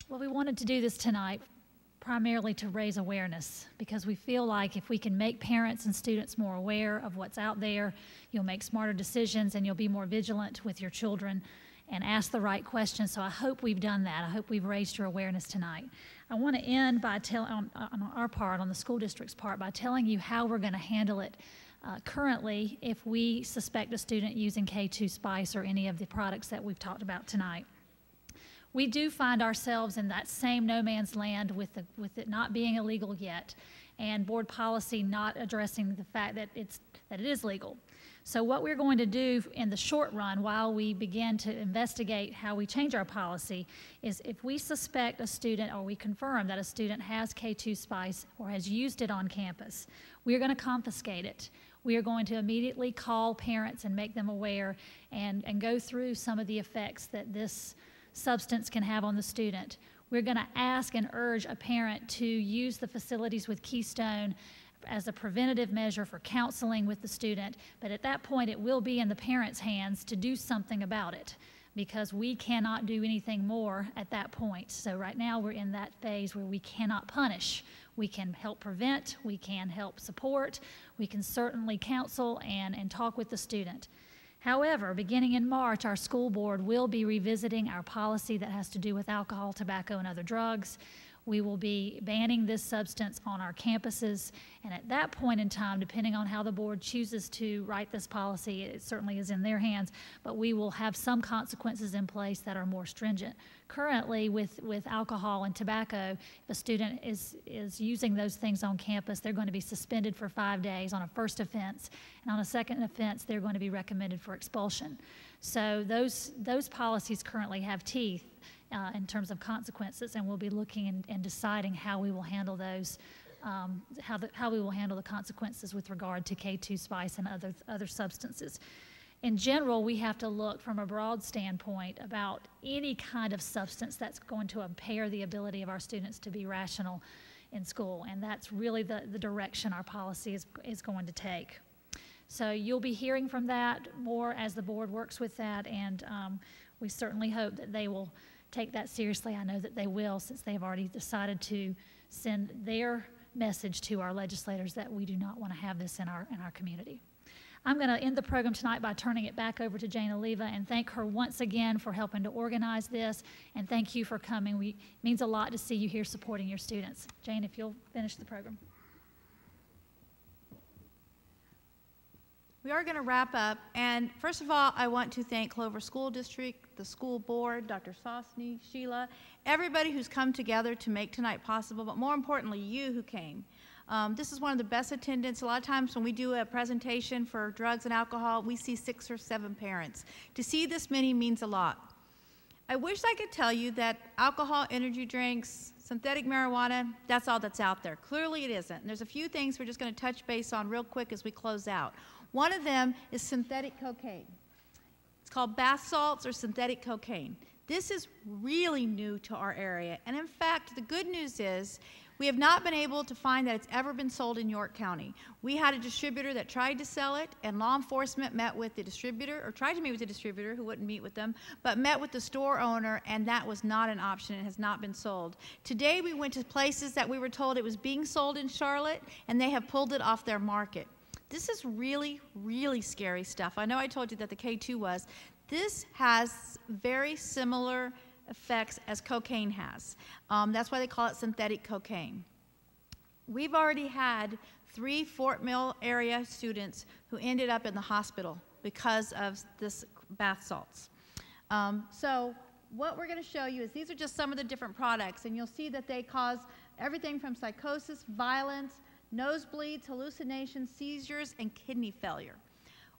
Well, we wanted to do this tonight primarily to raise awareness, because we feel like if we can make parents and students more aware of what's out there, you'll make smarter decisions and you'll be more vigilant with your children and ask the right questions. So I hope we've done that. I hope we've raised your awareness tonight. I want to end by on our part, on the school district's part, by telling you how we're going to handle it currently if we suspect a student using K2 Spice or any of the products that we've talked about tonight. We do find ourselves in that same no man's land with it not being illegal yet, and board policy not addressing the fact that it is legal. So what we're going to do in the short run, while we begin to investigate how we change our policy, is if we suspect a student or we confirm that a student has K2 Spice or has used it on campus, we're going to confiscate it. We are going to immediately call parents and make them aware and go through some of the effects that this substance can have on the student. We're going to ask and urge a parent to use the facilities with Keystone as a preventative measure for counseling with the student, but at that point it will be in the parents' hands to do something about it, because we cannot do anything more at that point. So right now we're in that phase where we cannot punish. We can help prevent, we can help support, we can certainly counsel and talk with the student. However, beginning in March, our school board will be revisiting our policy that has to do with alcohol, tobacco, and other drugs. We will be banning this substance on our campuses, and at that point in time, depending on how the board chooses to write this policy, it certainly is in their hands, but we will have some consequences in place that are more stringent. Currently, with alcohol and tobacco, if a student is using those things on campus, they're going to be suspended for 5 days on a first offense, and on a second offense, they're going to be recommended for expulsion. So those policies currently have teeth in terms of consequences, and we'll be looking and deciding how we will handle those, how we will handle the consequences with regard to K2 Spice and other substances. In general, we have to look from a broad standpoint about any kind of substance that's going to impair the ability of our students to be rational in school, and that's really the direction our policy is going to take. So you'll be hearing from that more as the board works with that, and we certainly hope that they will take that seriously. I know that they will, since they've already decided to send their message to our legislators that we do not want to have this in our community. I'm going to end the program tonight by turning it back over to Jane Oliva and thank her once again for helping to organize this, and thank you for coming. It means a lot to see you here supporting your students. Jane, if you'll finish the program. We are going to wrap up, and first of all, I want to thank Clover School District, the school board, Dr. Sosny, Sheila, everybody who's come together to make tonight possible, but more importantly, you who came. This is one of the best attendance. A lot of times when we do a presentation for drugs and alcohol, we see 6 or 7 parents. To see this many means a lot. I wish I could tell you that alcohol, energy drinks, synthetic marijuana, that's all that's out there. Clearly it isn't. And there's a few things we're just going to touch base on real quick as we close out. One of them is synthetic cocaine. It's called bath salts or synthetic cocaine. This is really new to our area. And in fact, the good news is we have not been able to find that it's ever been sold in York County. We had a distributor that tried to sell it, and law enforcement met with the distributor, or tried to meet with the distributor, who wouldn't meet with them, but met with the store owner, and that was not an option. It has not been sold. Today we went to places that we were told it was being sold in Charlotte, and they have pulled it off their market. This is really, really scary stuff. I know I told you that the K2 was. This has very similar effects as cocaine has. That's why they call it synthetic cocaine. We've already had 3 Fort Mill area students who ended up in the hospital because of this bath salts. So what we're going to show you is these are just some of the different products, and you'll see that they cause everything from psychosis, violence, nosebleeds, hallucinations, seizures, and kidney failure.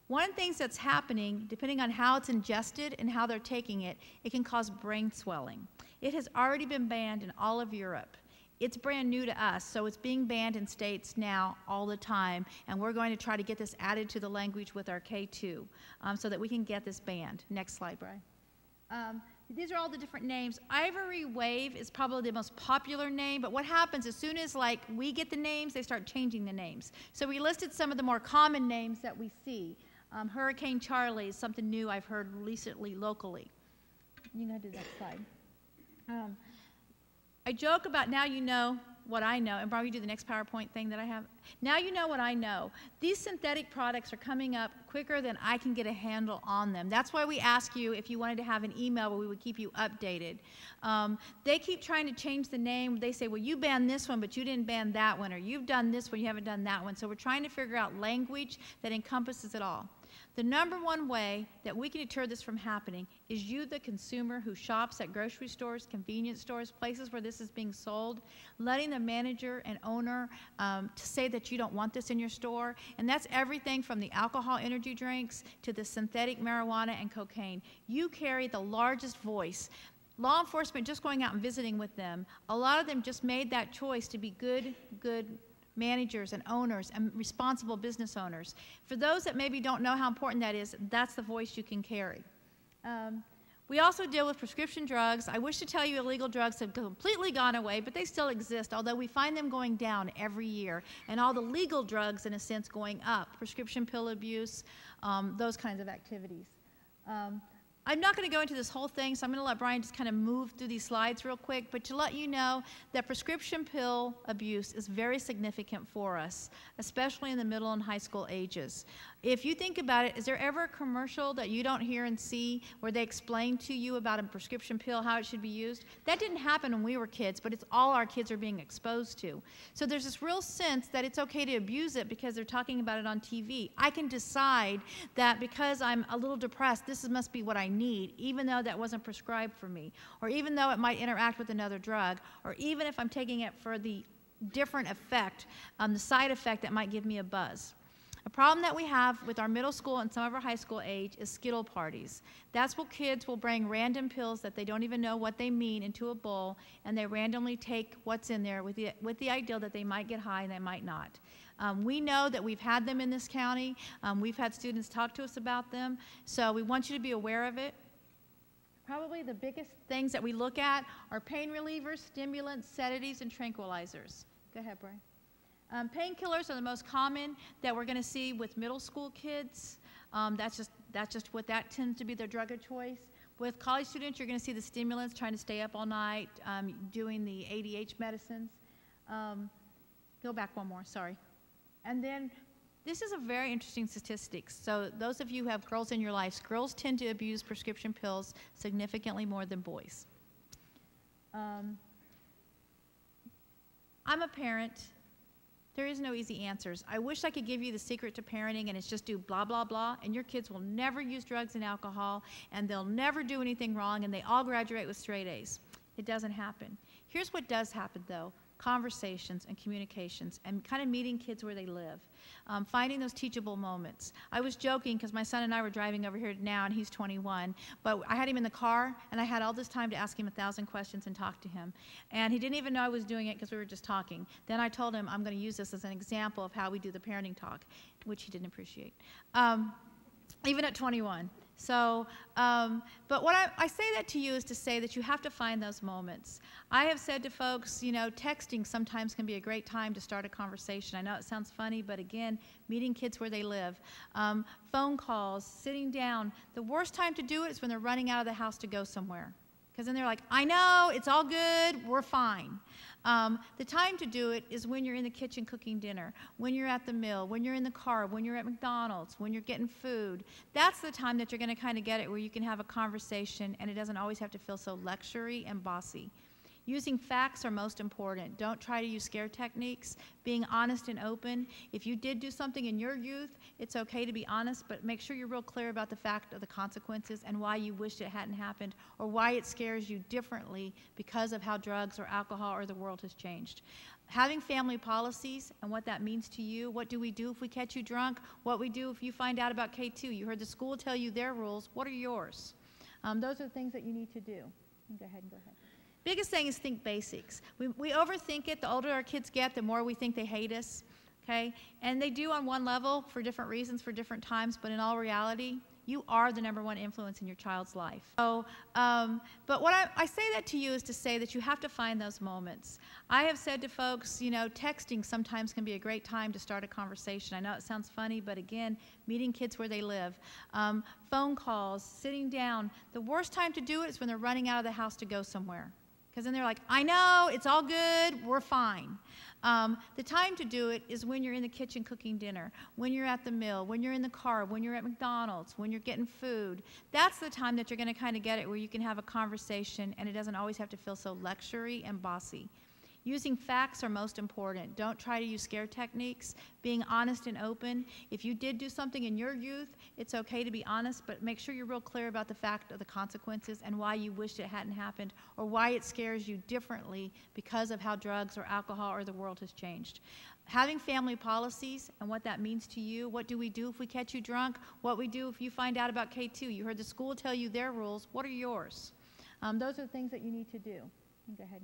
One of the things that's happening, depending on how it's ingested and how they're taking it, it can cause brain swelling. It has already been banned in all of Europe. It's brand new to us, so it's being banned in states now all the time, and we're going to try to get this added to the language with our K2 so that we can get this banned. Next slide, Brian. These are all the different names. Ivory Wave is probably the most popular name, but what happens as soon as we get the names, they start changing the names. So we listed some of the more common names that we see. Hurricane Charlie is something new I've heard recently locally. You can go to the next slide. I joke about now you know what I know, and Barbara, you do the next PowerPoint thing that I have. Now you know what I know. These synthetic products are coming up quicker than I can get a handle on them. That's why we ask you if you wanted to have an email where we would keep you updated. They keep trying to change the name. They say, well, you banned this one, but you didn't ban that one, or you've done this one, you haven't done that one. So we're trying to figure out language that encompasses it all. The number one way that we can deter this from happening is you, the consumer who shops at grocery stores, convenience stores, places where this is being sold, letting the manager and owner to say that you don't want this in your store. And that's everything from the alcohol energy drinks to the synthetic marijuana and cocaine. You carry the largest voice. Law enforcement, just going out and visiting with them, a lot of them just made that choice to be good managers and owners and responsible business owners. For those that maybe don't know how important that is, that's the voice you can carry. We also deal with prescription drugs. I wish to tell you illegal drugs have completely gone away, but they still exist, although we find them going down every year, and all the legal drugs, in a sense, going up, prescription pill abuse, those kinds of activities. I'm not going to go into this whole thing, so I'm going to let Brian just kind of move through these slides real quick, but to let you know that prescription pill abuse is very significant for us, especially in the middle and high school ages. If you think about it, is there ever a commercial that you don't hear and see where they explain to you about a prescription pill, how it should be used? That didn't happen when we were kids, but it's all our kids are being exposed to. So there's this real sense that it's okay to abuse it because they're talking about it on TV. I can decide that because I'm a little depressed, this must be what I need, even though that wasn't prescribed for me, or even though it might interact with another drug, or even if I'm taking it for the different effect, the side effect that might give me a buzz. A problem that we have with our middle school and some of our high school age is Skittle parties. That's where kids will bring random pills that they don't even know what they mean into a bowl, and they randomly take what's in there with the idea that they might get high and they might not. We know that we've had them in this county. We've had students talk to us about them, so we want you to be aware of it. Probably the biggest things that we look at are pain relievers, stimulants, sedatives, and tranquilizers. Go ahead, Brian. Painkillers are the most common that we're going to see with middle school kids. That's just what that tends to be their drug of choice. With college students, you're going to see the stimulants, trying to stay up all night, doing the ADH medicines. Go back one more, sorry. And then this is a very interesting statistic. So those of you who have girls in your lives, girls tend to abuse prescription pills significantly more than boys. I'm a parent. There is no easy answers. I wish I could give you the secret to parenting and it's just do blah, blah, blah, and your kids will never use drugs and alcohol, and they'll never do anything wrong, and they all graduate with straight A's. It doesn't happen. Here's what does happen, though. Conversations and communications and kind of meeting kids where they live, finding those teachable moments. I was joking because my son and I were driving over here now, and he's 21, but I had him in the car, and I had all this time to ask him 1,000 questions and talk to him, and he didn't even know I was doing it because we were just talking. Then I told him I'm going to use this as an example of how we do the parenting talk, which he didn't appreciate, even at 21. So, but what I say that to you is to say that you have to find those moments. I have said to folks, you know, texting sometimes can be a great time to start a conversation. I know it sounds funny, but again, meeting kids where they live. Phone calls, sitting down. The worst time to do it is when they're running out of the house to go somewhere. Because then they're like, I know, it's all good, we're fine. The time to do it is when you're in the kitchen cooking dinner, when you're at the mill, when you're in the car, when you're at McDonald's, when you're getting food. That's the time that you're going to kind of get it where you can have a conversation and it doesn't always have to feel so lectury and bossy. Using facts are most important. Don't try to use scare techniques. Being honest and open. If you did do something in your youth, it's okay to be honest, but make sure you're real clear about the fact of the consequences and why you wished it hadn't happened or why it scares you differently because of how drugs or alcohol or the world has changed. Having family policies and what that means to you. What do we do if we catch you drunk? What we do if you find out about K2? You heard the school tell you their rules. What are yours? Those are the things that you need to do. Go ahead. Biggest thing is think basics. We overthink it. The older our kids get, the more we think they hate us, okay? And they do on one level for different reasons, for different times, but in all reality, you are the #1 influence in your child's life. So, but what I say that to you is to say that you have to find those moments. I have said to folks, you know, texting sometimes can be a great time to start a conversation. I know it sounds funny, but again, meeting kids where they live. Phone calls, sitting down. The worst time to do it is when they're running out of the house to go somewhere. Because then they're like, I know, it's all good, we're fine. The time to do it is when you're in the kitchen cooking dinner, when you're at the mill, when you're in the car, when you're at McDonald's, when you're getting food. That's the time that you're going to kind of get it where you can have a conversation and it doesn't always have to feel so lectury and bossy. Using facts are most important. Don't try to use scare techniques. Being honest and open. If you did do something in your youth, it's okay to be honest, but make sure you're real clear about the fact of the consequences and why you wished it hadn't happened or why it scares you differently because of how drugs or alcohol or the world has changed. Having family policies and what that means to you. What do we do if we catch you drunk? What we do if you find out about K2? You heard the school tell you their rules. What are yours? Those are the things that you need to do. Go ahead.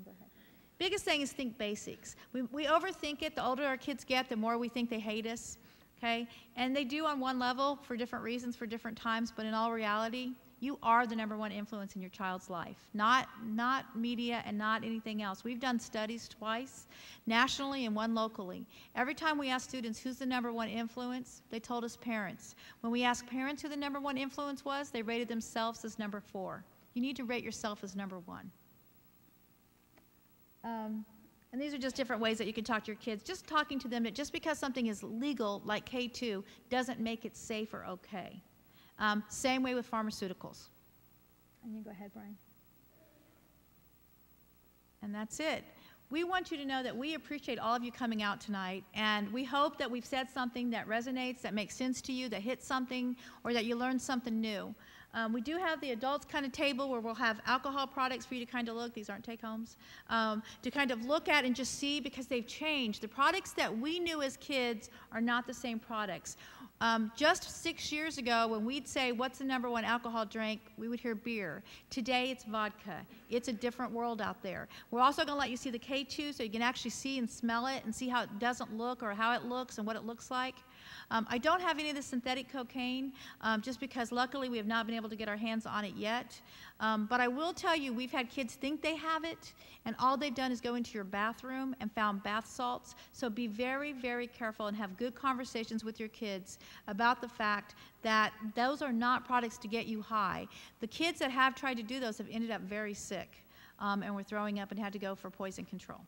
Biggest thing is think basics. We overthink it. The older our kids get, the more we think they hate us, okay? And they do on one level for different reasons, for different times, but in all reality, you are the #1 influence in your child's life, not media and not anything else. We've done studies twice, nationally and one locally. Every time we asked students who's the #1 influence, they told us parents. When we asked parents who the #1 influence was, they rated themselves as #4. You need to rate yourself as #1. And these are just different ways that you can talk to your kids. Just talking to them that just because something is legal, like K2, doesn't make it safe or okay. Same way with pharmaceuticals. And you go ahead, Brian. And that's it. We want you to know that we appreciate all of you coming out tonight, and we hope that we've said something that resonates, that makes sense to you, that hits something, or that you learned something new. We do have the adults kind of table where we'll have alcohol products for you to kind of look. These aren't take-homes. To kind of look at and just see because they've changed. The products that we knew as kids are not the same products. Just 6 years ago, when we'd say, what's the #1 alcohol drink, we would hear beer. Today, it's vodka. It's a different world out there. We're also going to let you see the K2 so you can actually see and smell it and see how it doesn't look or how it looks and what it looks like. I don't have any of the synthetic cocaine just because luckily we have not been able to get our hands on it yet. But I will tell you, we've had kids think they have it, and all they've done is go into your bathroom and found bath salts. So be very, very careful and have good conversations with your kids about the fact that those are not products to get you high. The kids that have tried to do those have ended up very sick and were throwing up and had to go for poison control.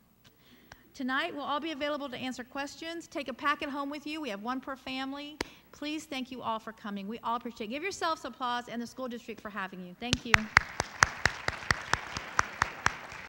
Tonight, we'll all be available to answer questions. Take a packet home with you. We have one per family. Please, thank you all for coming. We all appreciate it. Give yourselves applause and the school district for having you. Thank you.